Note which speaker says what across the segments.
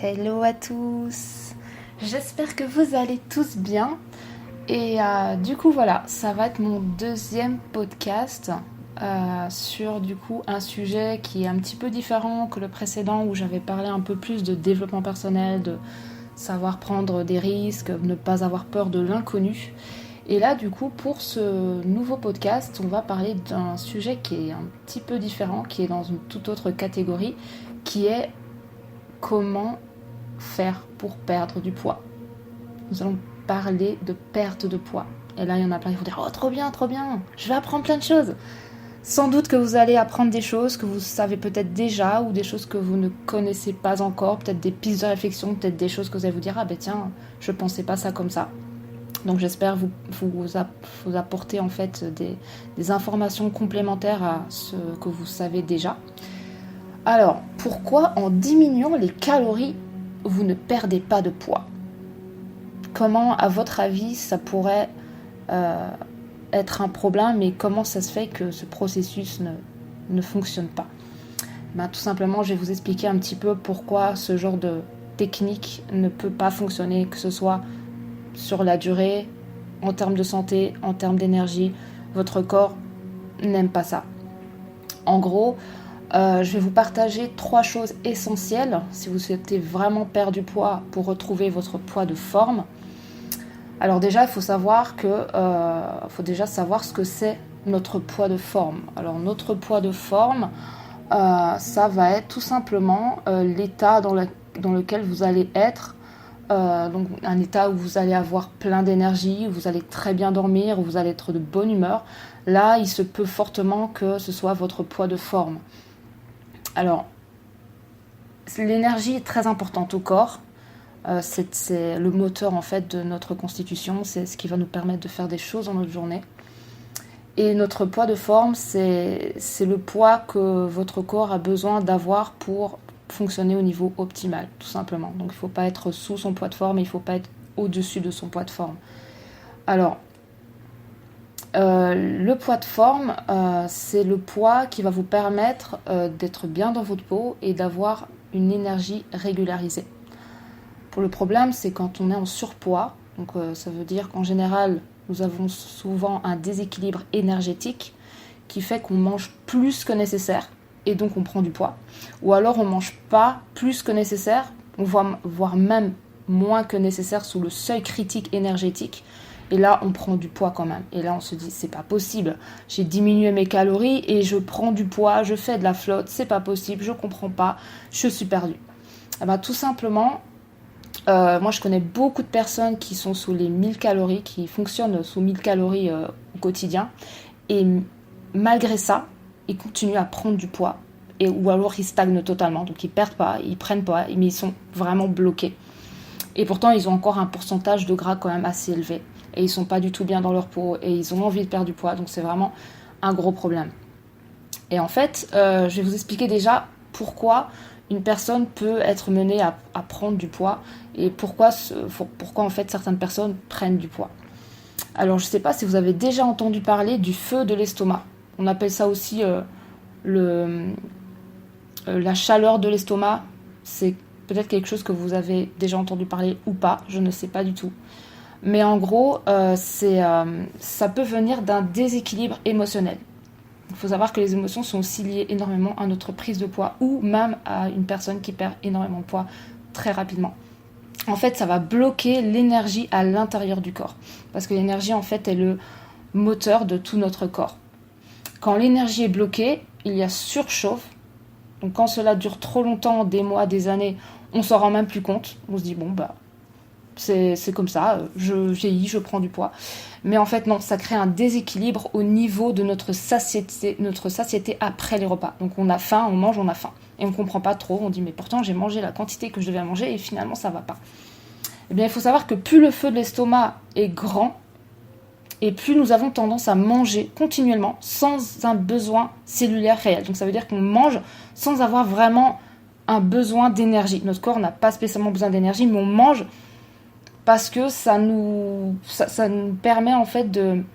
Speaker 1: Hello à tous, j'espère que vous allez tous bien et du coup voilà, ça va être mon deuxième podcast sur du coup un sujet qui est un petit peu différent que le précédent où j'avais parlé un peu plus de développement personnel, de savoir prendre des risques, ne pas avoir peur de l'inconnu. Et là du coup pour ce nouveau podcast, on va parler d'un sujet qui est un petit peu différent, qui est dans une toute autre catégorie, qui est comment faire pour perdre du poids. Nous allons parler de perte de poids. Et là, il y en a plein qui vont dire « Oh, trop bien, je vais apprendre plein de choses !» Sans doute que vous allez apprendre des choses que vous savez peut-être déjà ou des choses que vous ne connaissez pas encore, peut-être des pistes de réflexion, peut-être des choses que vous allez vous dire « Ah ben tiens, je pensais pas ça comme ça !» Donc j'espère vous apporter en fait des informations complémentaires à ce que vous savez déjà. Alors, pourquoi en diminuant les calories, vous ne perdez pas de poids ? Comment, à votre avis, ça pourrait être un problème et comment ça se fait que ce processus ne fonctionne pas ? Tout simplement, je vais vous expliquer un petit peu pourquoi ce genre de technique ne peut pas fonctionner, que ce soit sur la durée, en termes de santé, en termes d'énergie. Votre corps n'aime pas ça. En gros, je vais vous partager 3 choses essentielles si vous souhaitez vraiment perdre du poids pour retrouver votre poids de forme. Alors déjà, il faut savoir ce que c'est notre poids de forme. Alors notre poids de forme, ça va être tout simplement l'état dans lequel vous allez être. Donc un état où vous allez avoir plein d'énergie, où vous allez très bien dormir, où vous allez être de bonne humeur. Là, il se peut fortement que ce soit votre poids de forme. Alors, l'énergie est très importante au corps. C'est le moteur en fait de notre constitution. C'est ce qui va nous permettre de faire des choses dans notre journée. Et notre poids de forme, c'est le poids que votre corps a besoin d'avoir pour fonctionner au niveau optimal, tout simplement. Donc, il ne faut pas être sous son poids de forme, il ne faut pas être au-dessus de son poids de forme. Alors, le poids de forme, c'est le poids qui va vous permettre d'être bien dans votre peau et d'avoir une énergie régularisée. Le problème, c'est quand on est en surpoids, donc ça veut dire qu'en général, nous avons souvent un déséquilibre énergétique qui fait qu'on mange plus que nécessaire et donc on prend du poids. Ou alors on ne mange pas plus que nécessaire, voire même moins que nécessaire sous le seuil critique énergétique. Et là, on prend du poids quand même. Et là, on se dit, c'est pas possible. J'ai diminué mes calories et je prends du poids, je fais de la flotte, c'est pas possible, je comprends pas, je suis perdue. Tout simplement, moi, je connais beaucoup de personnes qui sont sous les 1000 calories, qui fonctionnent sous 1000 calories au quotidien. Et malgré ça, ils continuent à prendre du poids. Ou alors, ils stagnent totalement. Donc, ils perdent pas, ils prennent pas, mais ils sont vraiment bloqués. Et pourtant, ils ont encore un pourcentage de gras quand même assez élevé. Et ils sont pas du tout bien dans leur peau et ils ont envie de perdre du poids, donc c'est vraiment un gros problème. Et en fait, je vais vous expliquer déjà pourquoi une personne peut être menée à prendre du poids et pourquoi en fait certaines personnes prennent du poids. Alors je ne sais pas si vous avez déjà entendu parler du feu de l'estomac. On appelle ça aussi la chaleur de l'estomac. C'est peut-être quelque chose que vous avez déjà entendu parler ou pas, je ne sais pas du tout. Mais en gros, ça peut venir d'un déséquilibre émotionnel. Il faut savoir que les émotions sont aussi liées énormément à notre prise de poids ou même à une personne qui perd énormément de poids très rapidement. En fait, ça va bloquer l'énergie à l'intérieur du corps. Parce que l'énergie, en fait, est le moteur de tout notre corps. Quand l'énergie est bloquée, il y a surchauffe. Donc quand cela dure trop longtemps, des mois, des années, on s'en rend même plus compte. On se dit, c'est comme ça, je vieillis, je prends du poids. Mais en fait, non, ça crée un déséquilibre au niveau de notre satiété après les repas. Donc on a faim, on mange, on a faim. Et on ne comprend pas trop, on dit, mais pourtant j'ai mangé la quantité que je devais manger et finalement ça ne va pas. Eh bien, il faut savoir que plus le feu de l'estomac est grand, et plus nous avons tendance à manger continuellement sans un besoin cellulaire réel. Donc ça veut dire qu'on mange sans avoir vraiment un besoin d'énergie. Notre corps n'a pas spécialement besoin d'énergie, mais on mange parce que ça nous permet en fait de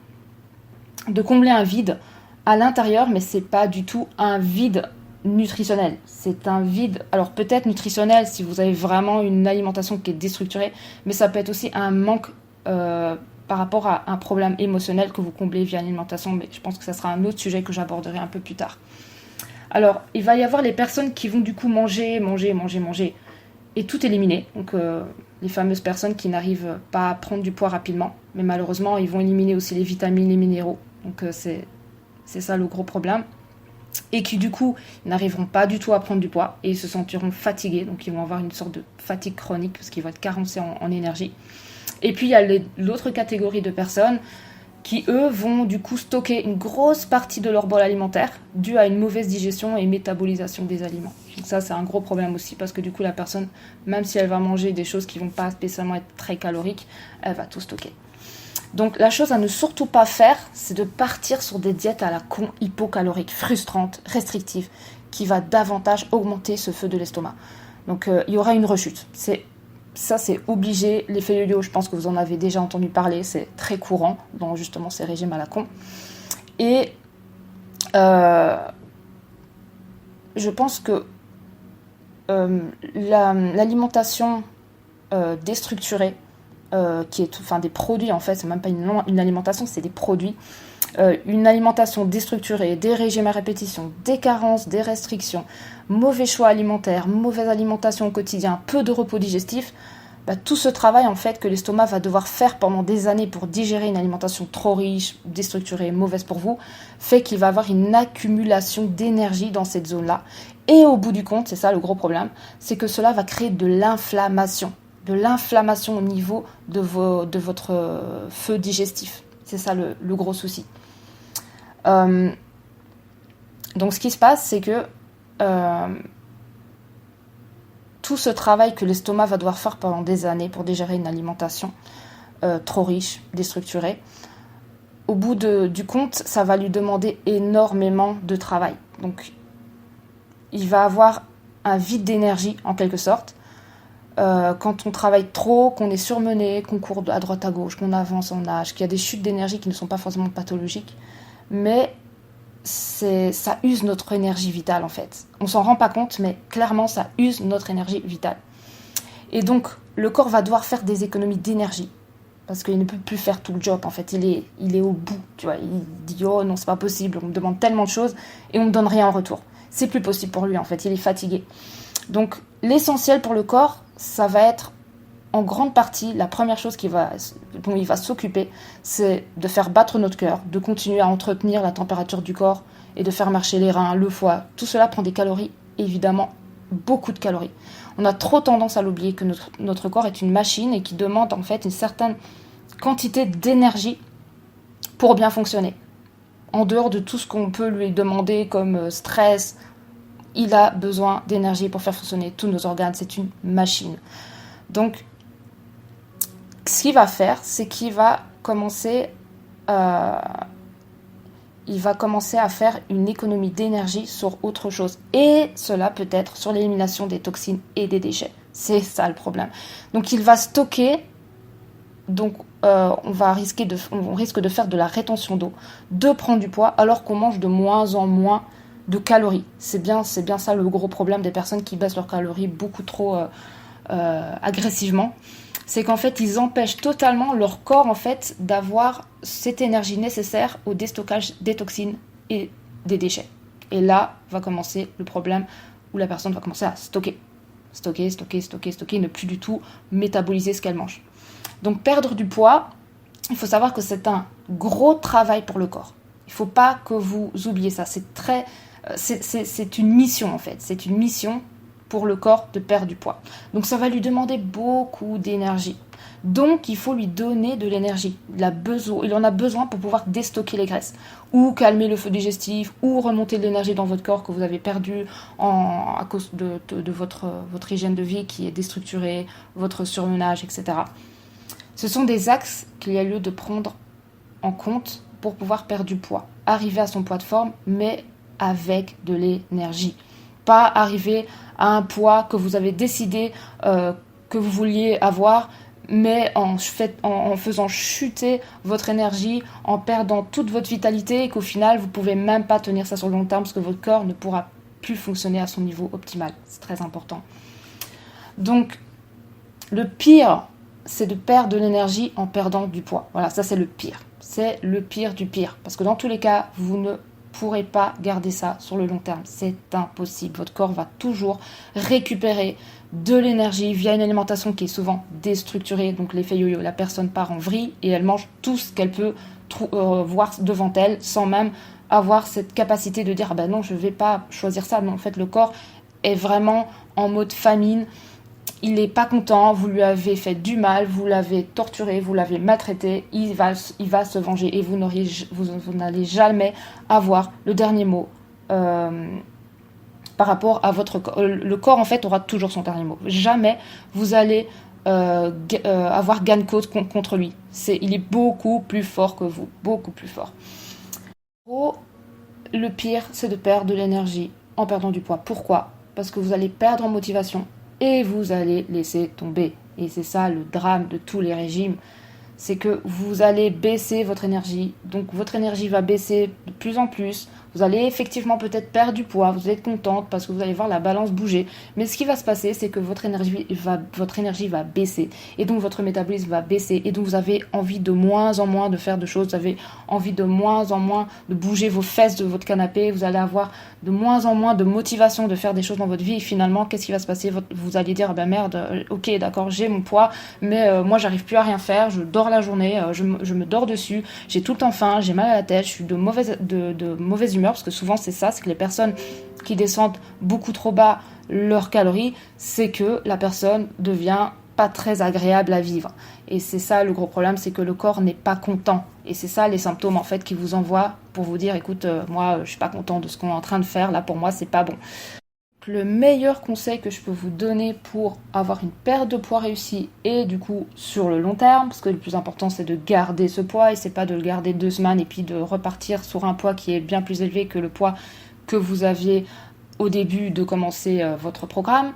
Speaker 1: combler un vide à l'intérieur, mais c'est pas du tout un vide nutritionnel. C'est un vide, alors peut-être nutritionnel si vous avez vraiment une alimentation qui est déstructurée, mais ça peut être aussi un manque par rapport à un problème émotionnel que vous comblez via l'alimentation, mais je pense que ça sera un autre sujet que j'aborderai un peu plus tard. Alors, il va y avoir les personnes qui vont du coup manger, et tout éliminer. Donc, les fameuses personnes qui n'arrivent pas à prendre du poids rapidement, mais malheureusement, ils vont éliminer aussi les vitamines, les minéraux. Donc, c'est ça le gros problème. Et qui du coup n'arriveront pas du tout à prendre du poids et ils se sentiront fatigués, donc ils vont avoir une sorte de fatigue chronique parce qu'ils vont être carencés en énergie. Et puis il y a l'autre catégorie de personnes qui eux vont du coup stocker une grosse partie de leur bol alimentaire due à une mauvaise digestion et métabolisation des aliments. Donc ça c'est un gros problème aussi parce que du coup la personne, même si elle va manger des choses qui vont pas spécialement être très caloriques, elle va tout stocker. Donc la chose à ne surtout pas faire, c'est de partir sur des diètes à la con hypocaloriques, frustrantes, restrictives, qui va davantage augmenter ce feu de l'estomac. Donc il y aura une rechute. Ça c'est obligé. L'effet yo-yo, je pense que vous en avez déjà entendu parler, c'est très courant dans justement ces régimes à la con. Et je pense que l'alimentation déstructurée, qui est des produits en fait, c'est même pas une alimentation, c'est des produits. Une alimentation déstructurée, des régimes à répétition, des carences, des restrictions, mauvais choix alimentaires, mauvaise alimentation au quotidien, peu de repos digestif, tout ce travail en fait que l'estomac va devoir faire pendant des années pour digérer une alimentation trop riche, déstructurée, mauvaise pour vous, fait qu'il va avoir une accumulation d'énergie dans cette zone-là. Et au bout du compte, c'est ça le gros problème, c'est que cela va créer de l'inflammation au niveau de votre feu digestif. C'est ça le gros souci. Donc ce qui se passe, c'est que tout ce travail que l'estomac va devoir faire pendant des années pour digérer une alimentation trop riche, déstructurée, au bout du compte, ça va lui demander énormément de travail. Donc il va avoir un vide d'énergie en quelque sorte. Quand on travaille trop, qu'on est surmené, qu'on court à droite à gauche, qu'on avance en âge, qu'il y a des chutes d'énergie qui ne sont pas forcément pathologiques, mais ça use notre énergie vitale en fait. On s'en rend pas compte, mais clairement ça use notre énergie vitale. Et donc le corps va devoir faire des économies d'énergie parce qu'il ne peut plus faire tout le job en fait. Il est au bout, tu vois. Il dit oh non c'est pas possible, on me demande tellement de choses et on me donne rien en retour. C'est plus possible pour lui en fait. Il est fatigué. Donc l'essentiel pour le corps, ça va être en grande partie la première chose dont il va s'occuper, c'est de faire battre notre cœur, de continuer à entretenir la température du corps et de faire marcher les reins, le foie. Tout cela prend des calories, évidemment, beaucoup de calories. On a trop tendance à l'oublier que notre corps est une machine et qui demande en fait une certaine quantité d'énergie pour bien fonctionner. En dehors de tout ce qu'on peut lui demander comme stress, il a besoin d'énergie pour faire fonctionner tous nos organes, c'est une machine. Donc, ce qu'il va faire, c'est qu'il va commencer à faire une économie d'énergie sur autre chose. Et cela peut être sur l'élimination des toxines et des déchets. C'est ça le problème. Donc, il va stocker. Donc, on risque de faire de la rétention d'eau, de prendre du poids, alors qu'on mange de moins en moins de calories. C'est bien ça le gros problème des personnes qui baissent leurs calories beaucoup trop agressivement. C'est qu'en fait, ils empêchent totalement leur corps en fait d'avoir cette énergie nécessaire au déstockage des toxines et des déchets. Et là va commencer le problème où la personne va commencer à stocker, ne plus du tout métaboliser ce qu'elle mange. Donc perdre du poids, il faut savoir que c'est un gros travail pour le corps. Il ne faut pas que vous oubliez ça. C'est une mission en fait. C'est une mission pour le corps de perdre du poids. Donc ça va lui demander beaucoup d'énergie. Donc il faut lui donner de l'énergie. Il en a besoin pour pouvoir déstocker les graisses, ou calmer le feu digestif, ou remonter de l'énergie dans votre corps que vous avez perdu à cause de votre hygiène de vie qui est déstructurée, votre surmenage, etc. Ce sont des axes qu'il y a lieu de prendre en compte pour pouvoir perdre du poids. Arriver à son poids de forme, mais avec de l'énergie. Pas arriver à un poids que vous avez décidé que vous vouliez avoir, mais en faisant chuter votre énergie, en perdant toute votre vitalité et qu'au final, vous ne pouvez même pas tenir ça sur le long terme parce que votre corps ne pourra plus fonctionner à son niveau optimal. C'est très important. Donc, le pire, c'est de perdre de l'énergie en perdant du poids. Voilà, ça c'est le pire. C'est le pire du pire. Parce que dans tous les cas, vous ne pourrez pas garder ça sur le long terme. C'est impossible. Votre corps va toujours récupérer de l'énergie via une alimentation qui est souvent déstructurée. Donc l'effet yo-yo, la personne part en vrille et elle mange tout ce qu'elle peut voir devant elle sans même avoir cette capacité de dire ah ben non, je ne vais pas choisir ça. Mais en fait, le corps est vraiment en mode famine. Il n'est pas content, vous lui avez fait du mal, vous l'avez torturé, vous l'avez maltraité, il va se venger et vous n'allez jamais avoir le dernier mot par rapport à votre corps. Le corps, en fait, aura toujours son dernier mot. Jamais vous allez avoir gain de cause contre lui. Il est beaucoup plus fort que vous, beaucoup plus fort. Le pire, c'est de perdre de l'énergie en perdant du poids. Pourquoi ? Parce que vous allez perdre en motivation et vous allez laisser tomber. Et c'est ça le drame de tous les régimes, c'est que vous allez baisser votre énergie. Donc votre énergie va baisser de plus en plus. Vous allez effectivement peut-être perdre du poids, vous êtes contente parce que vous allez voir la balance bouger. Mais ce qui va se passer, c'est que votre énergie va baisser. Et donc votre métabolisme va baisser. Et donc vous avez envie de moins en moins de faire de choses. Vous avez envie de moins en moins de bouger vos fesses de votre canapé. Vous allez avoir de moins en moins de motivation de faire des choses dans votre vie. Et finalement, qu'est-ce qui va se passer ? Vous allez dire, ben merde, ok, d'accord, j'ai mon poids, mais moi, j'arrive plus à rien faire. Je dors la journée, je me dors dessus. J'ai tout le temps faim, j'ai mal à la tête, je suis de mauvaise humeur, parce que souvent, c'est ça, c'est que les personnes qui descendent beaucoup trop bas leurs calories, c'est que la personne devient pas très agréable à vivre. Et c'est ça le gros problème, c'est que le corps n'est pas content. Et c'est ça les symptômes en fait qui vous envoient pour vous dire écoute, moi je suis pas content de ce qu'on est en train de faire, là pour moi c'est pas bon. Le meilleur conseil que je peux vous donner pour avoir une perte de poids réussie et du coup sur le long terme, parce que le plus important c'est de garder ce poids et c'est pas de le garder 2 semaines et puis de repartir sur un poids qui est bien plus élevé que le poids que vous aviez au début de commencer votre programme.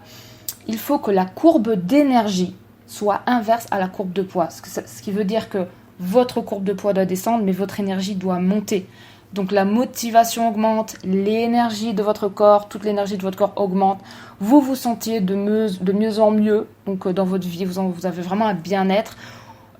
Speaker 1: Il faut que la courbe d'énergie soit inverse à la courbe de poids. Ce qui veut dire que votre courbe de poids doit descendre, mais votre énergie doit monter. Donc la motivation augmente, l'énergie de votre corps, toute l'énergie de votre corps augmente. Vous vous sentiez de mieux en mieux. Donc dans votre vie, vous avez vraiment un bien-être.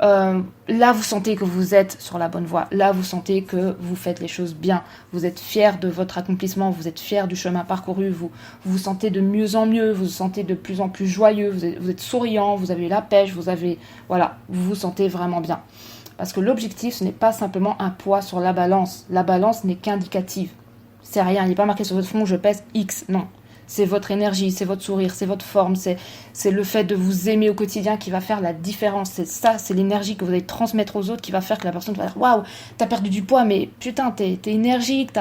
Speaker 1: Là, vous sentez que vous êtes sur la bonne voie. Là, vous sentez que vous faites les choses bien. Vous êtes fier de votre accomplissement. Vous êtes fier du chemin parcouru. Vous vous sentez de mieux en mieux. Vous vous sentez de plus en plus joyeux. Vous êtes souriant. Vous avez la pêche. Vous vous sentez vraiment bien. Parce que l'objectif, ce n'est pas simplement un poids sur la balance. La balance n'est qu'indicative. C'est rien. Il n'est pas marqué sur votre front, je pèse X. Non. C'est votre énergie, c'est votre sourire, c'est votre forme, c'est le fait de vous aimer au quotidien qui va faire la différence. C'est ça, c'est l'énergie que vous allez transmettre aux autres qui va faire que la personne va dire « Waouh, t'as perdu du poids, mais putain, t'es énergique,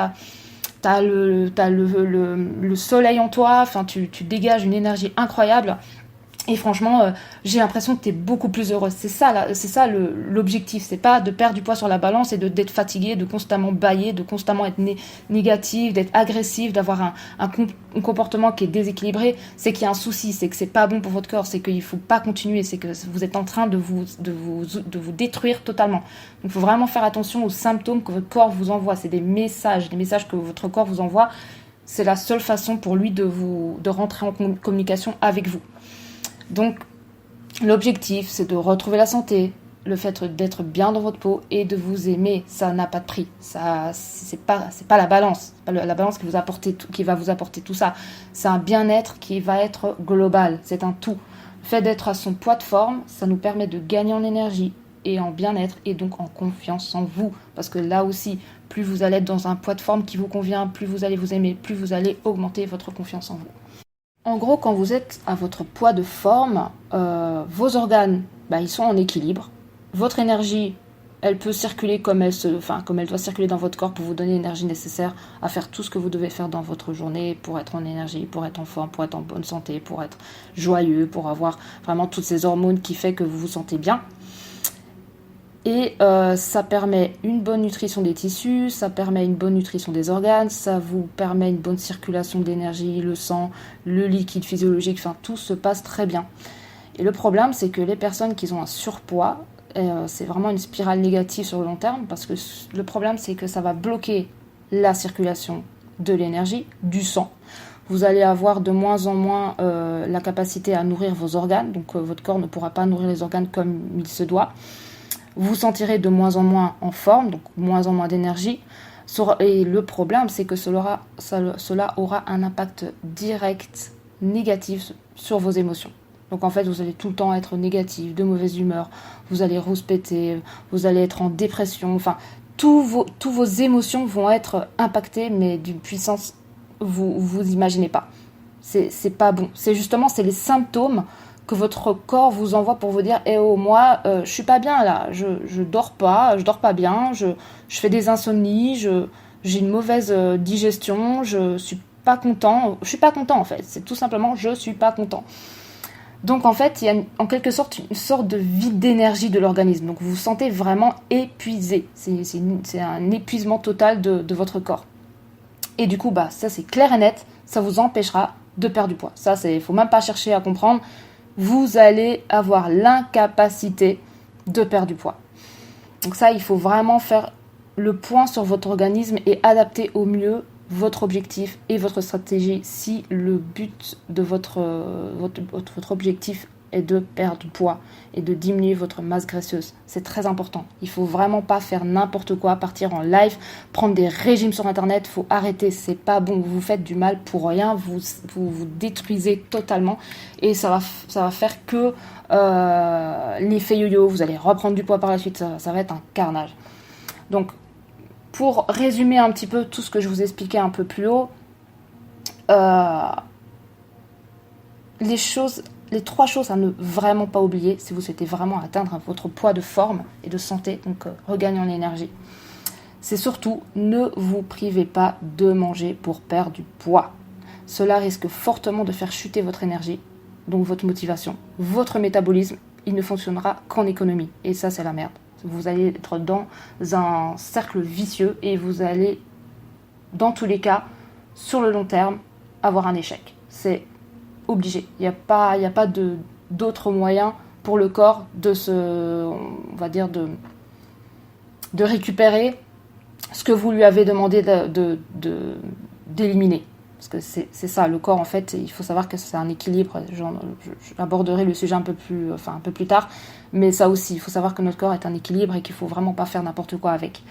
Speaker 1: t'as le soleil en toi, enfin, tu dégages une énergie incroyable. » Et franchement, j'ai l'impression que tu es beaucoup plus heureuse. C'est ça l'objectif. C'est pas de perdre du poids sur la balance et d'être fatiguée, de constamment bâiller, de constamment être négative, d'être agressive, d'avoir un comportement qui est déséquilibré. C'est qu'il y a un souci, c'est que c'est pas bon pour votre corps, c'est qu'il faut pas continuer, c'est que vous êtes en train de vous détruire totalement. Donc il faut vraiment faire attention aux symptômes que votre corps vous envoie. C'est des messages que votre corps vous envoie. C'est la seule façon pour lui de rentrer en communication avec vous. Donc, l'objectif, c'est de retrouver la santé, le fait d'être bien dans votre peau et de vous aimer. Ça n'a pas de prix. Ça, c'est pas la balance. C'est pas la balance qui va vous apporter tout ça. C'est un bien-être qui va être global. C'est un tout. Le fait d'être à son poids de forme, ça nous permet de gagner en énergie et en bien-être et donc en confiance en vous. Parce que là aussi, plus vous allez être dans un poids de forme qui vous convient, plus vous allez vous aimer, plus vous allez augmenter votre confiance en vous. En gros, quand vous êtes à votre poids de forme, vos organes, ils sont en équilibre. Votre énergie, elle peut circuler comme elle doit circuler dans votre corps pour vous donner l'énergie nécessaire à faire tout ce que vous devez faire dans votre journée pour être en énergie, pour être en forme, pour être en bonne santé, pour être joyeux, pour avoir vraiment toutes ces hormones qui font que vous vous sentez bien. Et ça permet une bonne nutrition des tissus, ça permet une bonne nutrition des organes, ça vous permet une bonne circulation de l'énergie, le sang, le liquide physiologique, enfin tout se passe très bien. Et le problème, c'est que les personnes qui ont un surpoids, c'est vraiment une spirale négative sur le long terme, parce que le problème, c'est que ça va bloquer la circulation de l'énergie, du sang. vous allez avoir de moins en moins la capacité à nourrir vos organes, donc votre corps ne pourra pas nourrir les organes comme il se doit. Vous vous sentirez de moins en moins en forme, donc moins en moins d'énergie. Et le problème, c'est que cela aura un impact direct, négatif sur vos émotions. Donc en fait, vous allez tout le temps être négatif, de mauvaise humeur, vous allez rouspéter, vous allez être en dépression, enfin, tous vos émotions vont être impactées, mais d'une puissance vous imaginez pas. C'est pas bon. C'est les symptômes que votre corps vous envoie pour vous dire oh, moi, je suis pas bien là, je dors pas bien, je fais des insomnies, j'ai une mauvaise digestion, je suis pas content en fait. C'est tout simplement je suis pas content. Donc en fait, il y a en quelque sorte une sorte de vide d'énergie de l'organisme. Donc vous vous sentez vraiment épuisé. C'est un épuisement total de votre corps. Et du coup, ça c'est clair et net, ça vous empêchera de perdre du poids. Ça, il ne faut même pas chercher à comprendre. Vous allez avoir l'incapacité de perdre du poids. Donc ça, il faut vraiment faire le point sur votre organisme et adapter au mieux votre objectif et votre stratégie si le but de votre objectif est de perdre du poids et de diminuer votre masse graisseuse. C'est très important. Il ne faut vraiment pas faire n'importe quoi, partir en live, prendre des régimes sur internet, il faut arrêter, c'est pas bon, vous vous faites du mal pour rien, vous détruisez totalement et ça va faire que l'effet yo-yo, vous allez reprendre du poids par la suite, ça va être un carnage. Donc, pour résumer un petit peu tout ce que je vous expliquais un peu plus haut, les 3 choses à ne vraiment pas oublier si vous souhaitez vraiment atteindre votre poids de forme et de santé, donc regagner en énergie, c'est surtout ne vous privez pas de manger pour perdre du poids. Cela risque fortement de faire chuter votre énergie, donc votre motivation, votre métabolisme, il ne fonctionnera qu'en économie. Et ça, c'est la merde. Vous allez être dans un cercle vicieux et vous allez, dans tous les cas, sur le long terme, avoir un échec. C'est obligé. Il n'y a pas d'autre moyen pour le corps de de récupérer ce que vous lui avez demandé d'éliminer. Parce que c'est ça, le corps, en fait, il faut savoir que c'est un équilibre. J'aborderai le sujet un peu plus tard. Mais ça aussi, il faut savoir que notre corps est un équilibre et qu'il ne faut vraiment pas faire n'importe quoi avec.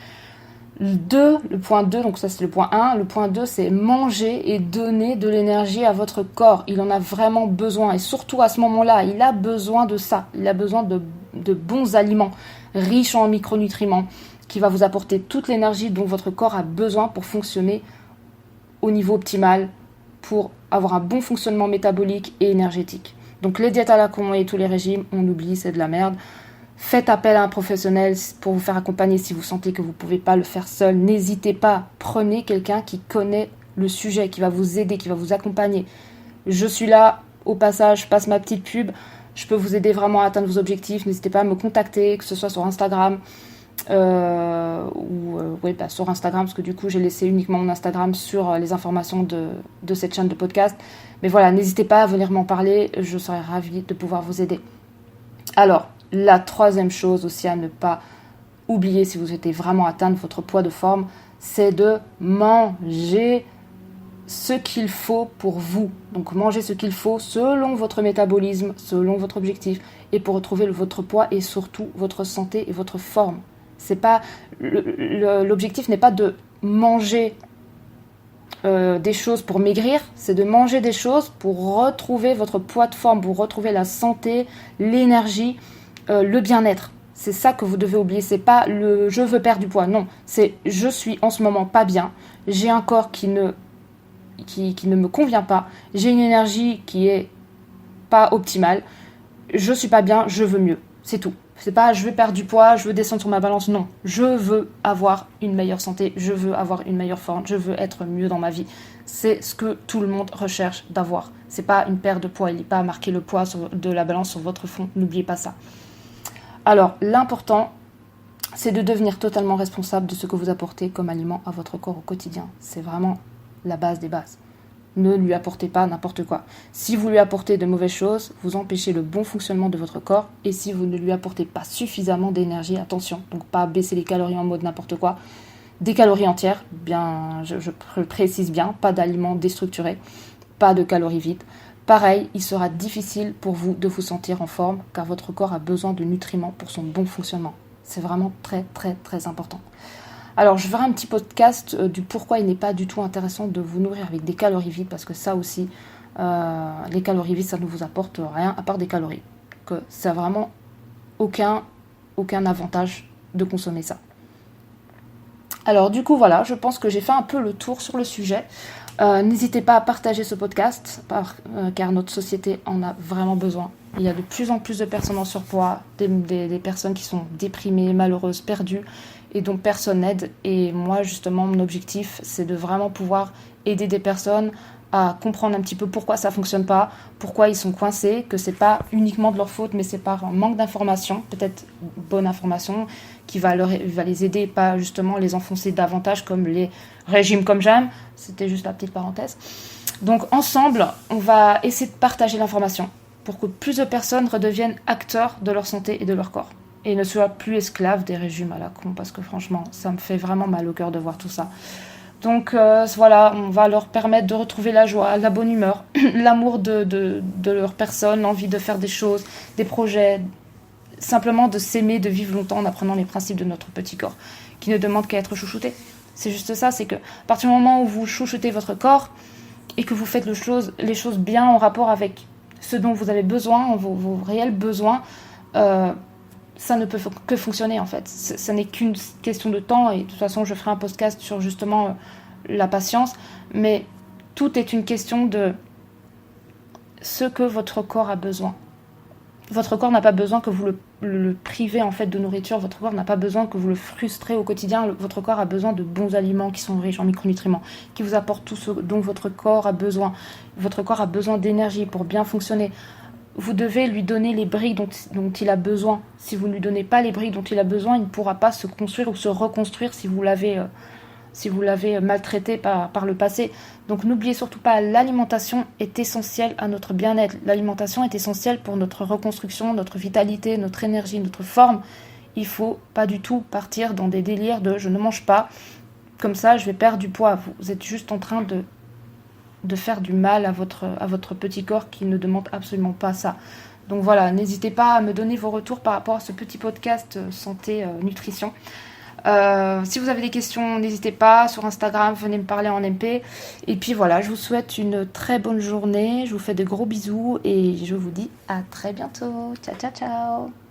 Speaker 1: Le point 2, donc ça c'est le point 1. Le point 2, c'est manger et donner de l'énergie à votre corps. Il en a vraiment besoin. Et surtout à ce moment-là, il a besoin de ça. Il a besoin de bons aliments, riches en micronutriments, qui va vous apporter toute l'énergie dont votre corps a besoin pour fonctionner au niveau optimal, pour avoir un bon fonctionnement métabolique et énergétique. Donc les diètes à la con et tous les régimes, on oublie, c'est de la merde. Faites appel à un professionnel pour vous faire accompagner si vous sentez que vous ne pouvez pas le faire seul. N'hésitez pas, prenez quelqu'un qui connaît le sujet, qui va vous aider, qui va vous accompagner. Je suis là, au passage, je passe ma petite pub. Je peux vous aider vraiment à atteindre vos objectifs. N'hésitez pas à me contacter, que ce soit sur Instagram sur Instagram, parce que du coup j'ai laissé uniquement mon Instagram sur les informations de cette chaîne de podcast. Mais voilà, n'hésitez pas à venir m'en parler, je serais ravie de pouvoir vous aider. Alors, la 3e chose aussi à ne pas oublier si vous souhaitez vraiment atteindre votre poids de forme, c'est de manger ce qu'il faut pour vous. Donc manger ce qu'il faut selon votre métabolisme, selon votre objectif, et pour retrouver votre poids et surtout votre santé et votre forme. C'est pas l'objectif n'est pas de manger des choses pour maigrir, c'est de manger des choses pour retrouver votre poids de forme, pour retrouver la santé, l'énergie, le bien-être. C'est ça que vous devez oublier. C'est pas le je veux perdre du poids, non. C'est je suis en ce moment pas bien, j'ai un corps qui ne me convient pas, j'ai une énergie qui est pas optimale, je suis pas bien, je veux mieux. C'est tout. C'est pas je veux perdre du poids, je veux descendre sur ma balance, non. Je veux avoir une meilleure santé, je veux avoir une meilleure forme, je veux être mieux dans ma vie. C'est ce que tout le monde recherche d'avoir. C'est pas une perte de poids, il n'est pas marqué le poids de la balance sur votre front, n'oubliez pas ça. Alors, l'important, c'est de devenir totalement responsable de ce que vous apportez comme aliment à votre corps au quotidien. C'est vraiment la base des bases. Ne lui apportez pas n'importe quoi. Si vous lui apportez de mauvaises choses, vous empêchez le bon fonctionnement de votre corps. Et si vous ne lui apportez pas suffisamment d'énergie, attention, donc pas baisser les calories en mode n'importe quoi, des calories entières, bien, je précise bien, pas d'aliments déstructurés. pas de calories vides. Pareil, il sera difficile pour vous de vous sentir en forme car votre corps a besoin de nutriments pour son bon fonctionnement. C'est vraiment très très très important. Alors je ferai un petit podcast du pourquoi il n'est pas du tout intéressant de vous nourrir avec des calories vides parce que ça aussi, les calories vides ça ne vous apporte rien à part des calories. Que ça n'a vraiment aucun avantage de consommer ça. Alors du coup voilà, je pense que j'ai fait un peu le tour sur le sujet. N'hésitez pas à partager ce podcast car notre société en a vraiment besoin. Il y a de plus en plus de personnes en surpoids, des personnes qui sont déprimées, malheureuses, perdues et dont personne n'aide. Et moi justement mon objectif c'est de vraiment pouvoir aider des personnes à comprendre un petit peu pourquoi ça fonctionne pas, pourquoi ils sont coincés, que c'est pas uniquement de leur faute mais c'est par un manque d'information, peut-être bonne information qui va les aider, pas justement les enfoncer davantage comme les régimes comme j'aime. C'était juste la petite parenthèse. Donc ensemble, on va essayer de partager l'information pour que plus de personnes redeviennent acteurs de leur santé et de leur corps et ne soient plus esclaves des régimes à la con parce que franchement, ça me fait vraiment mal au cœur de voir tout ça. Donc voilà, on va leur permettre de retrouver la joie, la bonne humeur, l'amour de leur personne, l'envie de faire des choses, des projets, simplement de s'aimer, de vivre longtemps en apprenant les principes de notre petit corps, qui ne demande qu'à être chouchouté. C'est juste ça, c'est que à partir du moment où vous chouchoutez votre corps et que vous faites les choses bien en rapport avec ce dont vous avez besoin, vos réels besoins, ça ne peut que fonctionner en fait. Ça n'est qu'une question de temps et de toute façon je ferai un podcast sur justement la patience, mais tout est une question de ce que votre corps a besoin. Votre corps n'a pas besoin que vous le privez en fait de nourriture, votre corps n'a pas besoin que vous le frustrez au quotidien, votre corps a besoin de bons aliments qui sont riches en micronutriments, qui vous apportent tout ce dont votre corps a besoin. Votre corps a besoin d'énergie pour bien fonctionner. Vous devez lui donner les briques dont il a besoin. Si vous ne lui donnez pas les briques dont il a besoin, il ne pourra pas se construire ou se reconstruire si vous l'avez maltraité par le passé. Donc n'oubliez surtout pas, l'alimentation est essentielle à notre bien-être. L'alimentation est essentielle pour notre reconstruction, notre vitalité, notre énergie, notre forme. Il ne faut pas du tout partir dans des délires de « je ne mange pas, comme ça je vais perdre du poids ». Vous êtes juste en train de faire du mal à votre petit corps qui ne demande absolument pas ça. Donc voilà, n'hésitez pas à me donner vos retours par rapport à ce petit podcast santé nutrition. Si vous avez des questions, n'hésitez pas, sur Instagram, venez me parler en MP. Et puis voilà, je vous souhaite une très bonne journée, je vous fais de gros bisous et je vous dis à très bientôt. Ciao, ciao, ciao.